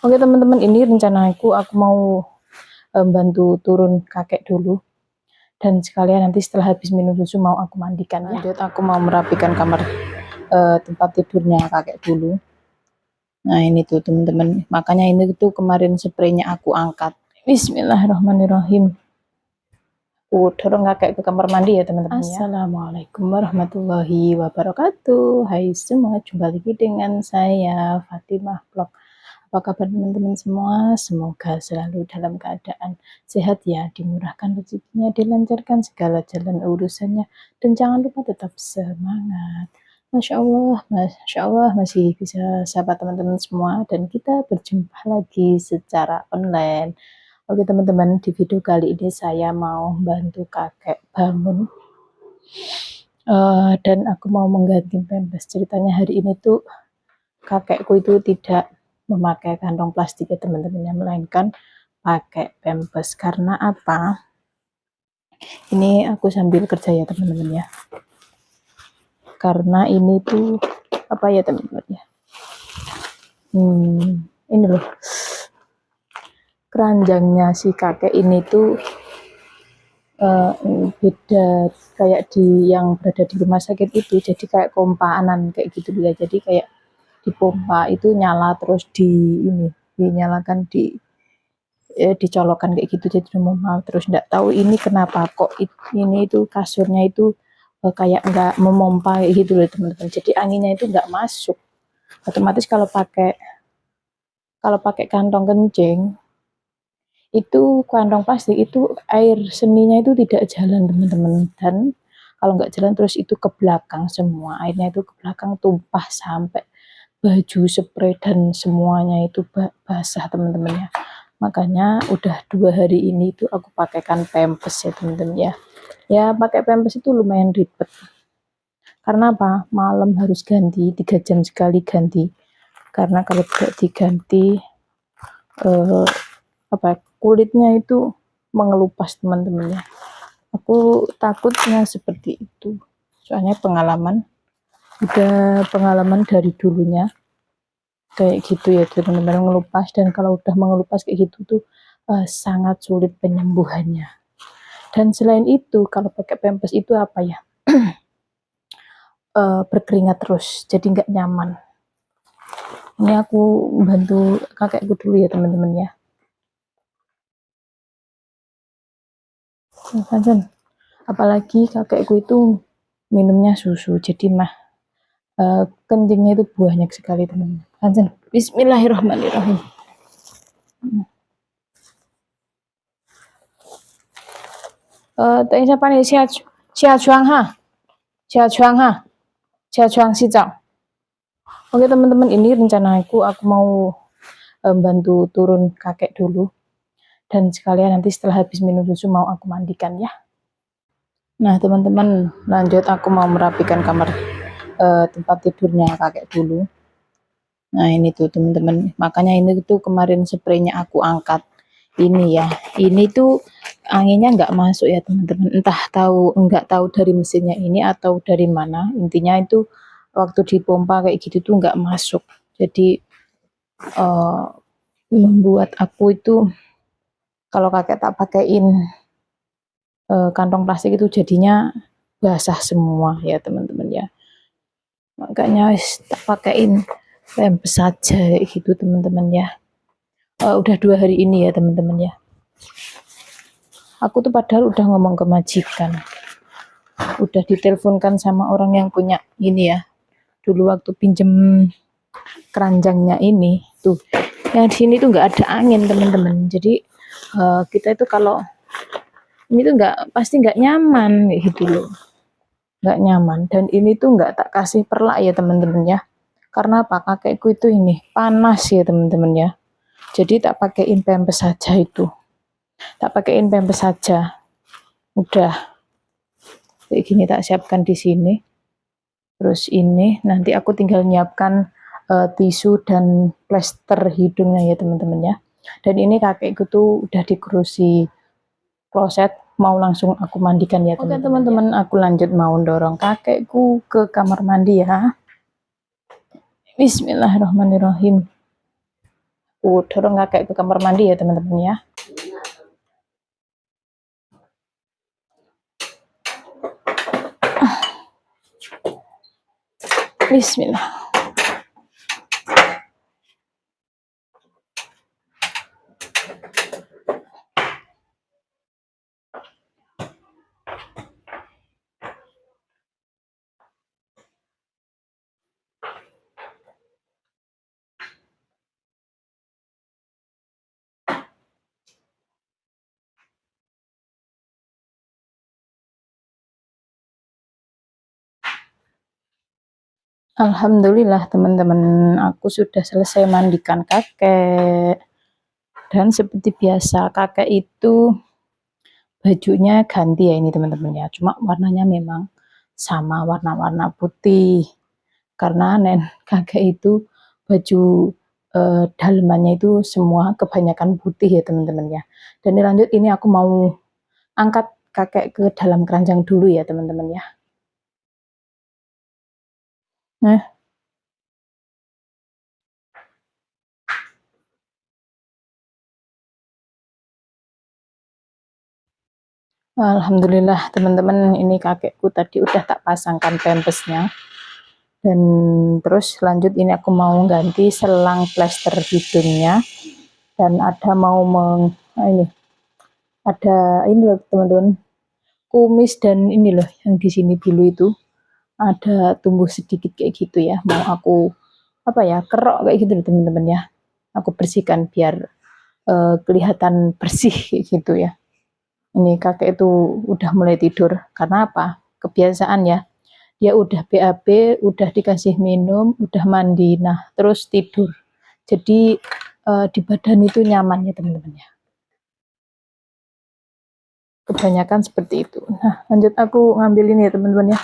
Oke teman-teman, ini rencanaku aku mau bantu turun kakek dulu, dan sekalian nanti setelah habis minum susu mau aku mandikan ya. Lanjut aku mau merapikan kamar tempat tidurnya kakek dulu. Nah ini tuh teman-teman, makanya ini tuh kemarin spraynya aku angkat. Bismillahirrahmanirrahim. Aku dorong kakek ke kamar mandi ya teman-teman. Assalamualaikum warahmatullahi wabarakatuh. Hai semua, jumpa lagi dengan saya Fatimah Vlog. Apa kabar teman-teman semua? Semoga selalu dalam keadaan sehat ya, dimurahkan rezekinya, dilancarkan segala jalan urusannya, dan jangan lupa tetap semangat. Masya Allah masih bisa sapa teman-teman semua, dan kita berjumpa lagi secara online. Oke teman-teman, di video kali ini saya mau bantu kakek bangun, dan aku mau mengganti pampers. Ceritanya hari ini tuh kakekku itu tidak memakai kantong plastik ya teman-teman, melainkan pakai pampers. Karena apa? Ini aku sambil kerja ya teman-teman ya, karena ini tuh apa ya teman-teman ya, ini loh keranjangnya si kakek ini tuh beda kayak di yang berada di rumah sakit itu, jadi kayak kompaanan kayak gitu ya. Jadi kayak dipompa itu nyala terus dinyalakan dicolokkan kayak gitu, jadi normal. Terus enggak tahu ini kenapa kok ini itu kasurnya itu kayak enggak memompa gitu loh teman-teman. Jadi anginnya itu enggak masuk. Otomatis kalau pakai kantong kencing itu, kantong plastik itu, air seninya itu tidak jalan teman-teman. Dan kalau nggak jalan terus itu ke belakang semua, airnya itu ke belakang tumpah sampai baju, spray, dan semuanya itu basah teman-teman ya. Makanya udah 2 hari ini tuh aku pakaikan pampers ya teman-teman ya. Ya pakai pampers itu lumayan ribet. Karena apa? Malam harus ganti, 3 jam sekali ganti. Karena kalau tidak diganti kulitnya itu mengelupas teman-teman ya. Aku takutnya seperti itu. Soalnya pengalaman dari dulunya kayak gitu ya teman-teman, mengelupas. Dan kalau udah mengelupas kayak gitu tuh sangat sulit penyembuhannya. Dan selain itu kalau pakai pampers itu apa ya, berkeringat terus, jadi nggak nyaman. Ini aku bantu kakekku dulu ya teman-teman ya. Apalagi kakekku itu minumnya susu, jadi kencingnya itu banyak sekali teman-teman. Bismillahirrahmanirrahim.等一下帮你下床哈，下床洗澡。Oke teman-teman, ini rencanaku aku mau bantu turun kakek dulu, dan sekalian nanti setelah habis minum susu mau aku mandikan ya. Nah teman-teman, lanjut aku mau merapikan kamar tempat tidurnya kakek dulu. Nah ini tuh teman-teman, makanya ini tuh kemarin spraynya aku angkat. Ini ya, ini tuh anginnya nggak masuk ya teman-teman, nggak tahu dari mesinnya ini atau dari mana. Intinya itu waktu dipompa kayak gitu tuh nggak masuk, jadi membuat aku itu kalau kakek tak pakaiin kantong plastik itu jadinya basah semua ya teman-teman ya. Makanya tak pakaiin pampers saja gitu teman-teman ya. Udah 2 hari ini ya teman-teman ya. Aku tuh padahal udah ngomong ke majikan, udah diteleponkan sama orang yang punya ini ya, dulu waktu pinjem keranjangnya ini tuh, yang di sini tuh nggak ada angin teman-teman. Jadi kita itu kalau ini tuh pasti nggak nyaman gitu loh, nggak nyaman. Dan ini tuh nggak tak kasih perlak ya teman-teman ya. Karena apa? Kakekku itu ini panas ya teman-teman ya. Jadi tak pakaiin pampers saja itu. Tak pakaiin pampers saja. Udah kayak gini tak siapkan di sini. Terus ini nanti aku tinggal nyiapkan tisu dan plester hidungnya ya teman-teman ya. Dan ini kakekku tuh udah dikerusi kloset, mau langsung aku mandikan ya teman-teman. Oke teman-teman, aku lanjut mau dorong kakekku ke kamar mandi ya. Bismillahirrahmanirrahim. Aku dorong kakek ke kamar mandi ya teman-teman ya. Bismillah. Alhamdulillah teman-teman, aku sudah selesai mandikan kakek. Dan seperti biasa, kakek itu bajunya ganti ya ini teman-teman ya. Cuma warnanya memang sama warna-warna putih. Karena kakek itu baju dalemannya itu semua kebanyakan putih ya teman-teman ya. Dan lanjut ini aku mau angkat kakek ke dalam keranjang dulu ya teman-teman ya. Nah, alhamdulillah teman-teman, ini kakekku tadi udah tak pasangkan pampasnya. Dan terus lanjut ini aku mau ganti selang plester hidungnya. Dan ada mau ini ada ini loh teman-teman, kumis dan ini loh yang di sini dulu itu ada tumbuh sedikit kayak gitu ya, mau aku apa ya, kerok kayak gitu loh teman-teman ya. Aku bersihkan biar kelihatan bersih kayak gitu ya. Ini kakek itu udah mulai tidur karena apa, kebiasaan ya, dia udah BAB, udah dikasih minum, udah mandi, nah terus tidur. Jadi di badan itu nyaman ya teman-teman ya. Kebanyakan seperti itu. Nah lanjut aku ngambil ini ya teman-teman ya,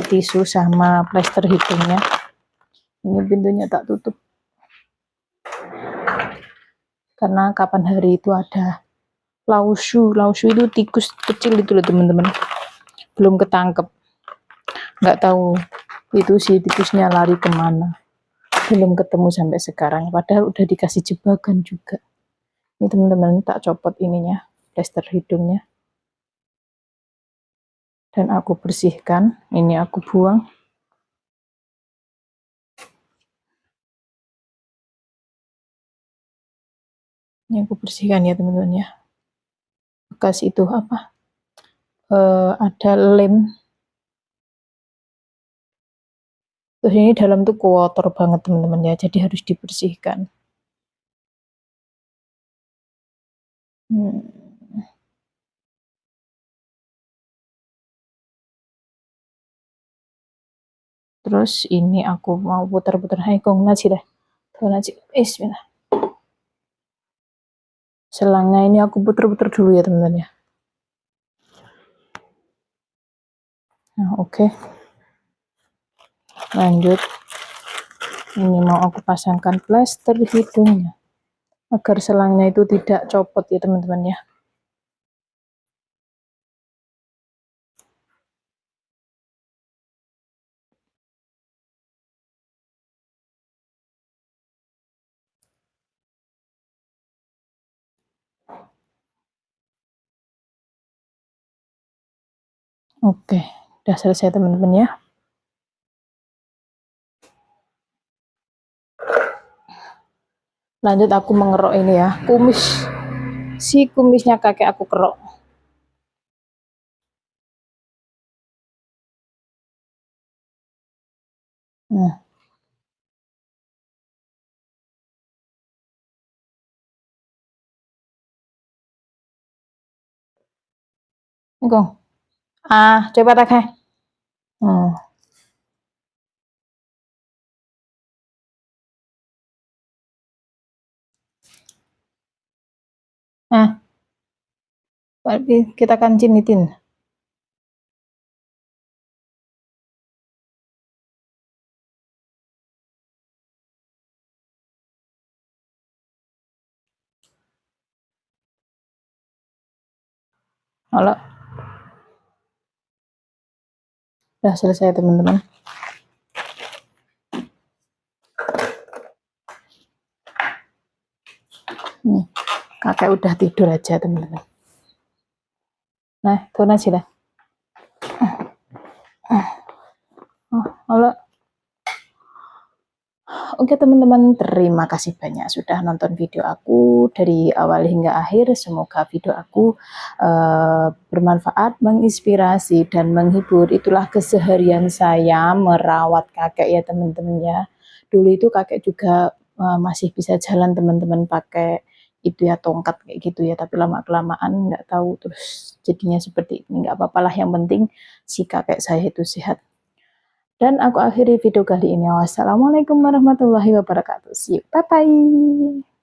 tisu sama plester hidungnya. Ini pintunya tak tutup karena kapan hari itu ada lausu itu tikus kecil itu loh teman-teman, belum ketangkep, nggak tahu itu si tikusnya lari kemana, belum ketemu sampai sekarang, padahal udah dikasih jebakan juga. Ini teman-teman tak copot ininya, plester hidungnya, dan aku bersihkan. Ini aku buang. Ini aku bersihkan ya teman-teman ya. Bekas itu apa, ada lem. Terus ini dalam tuh kotor banget teman-teman ya, jadi harus dibersihkan. Terus ini aku mau putar-putar, hai kong nasi dah, nasi, bismillah. Selangnya ini aku putar-putar dulu ya teman-teman ya. Nah oke. Lanjut, ini mau aku pasangkan plester hidungnya agar selangnya itu tidak copot ya teman-teman ya. Oke, udah selesai teman-teman ya. Lanjut aku mengerok ini ya, kumisnya kakek aku kerok. Nah, kong, coba tak ya. Tapi kita kan cinitin. Halo, udah selesai teman-teman. Nih, kakek udah tidur aja teman-teman. Nah, turun aja lah. Halo. Oke teman-teman, terima kasih banyak sudah nonton video aku dari awal hingga akhir. Semoga video aku bermanfaat, menginspirasi, dan menghibur. Itulah keseharian saya merawat kakek ya teman-teman ya. Dulu itu kakek juga masih bisa jalan teman-teman pakai itu ya tongkat kayak gitu ya. Tapi lama-kelamaan nggak tahu terus jadinya seperti ini. Nggak apa-apalah, yang penting si kakek saya itu sehat. Dan aku akhiri video kali ini. Wassalamualaikum warahmatullahi wabarakatuh. See you. Bye-bye.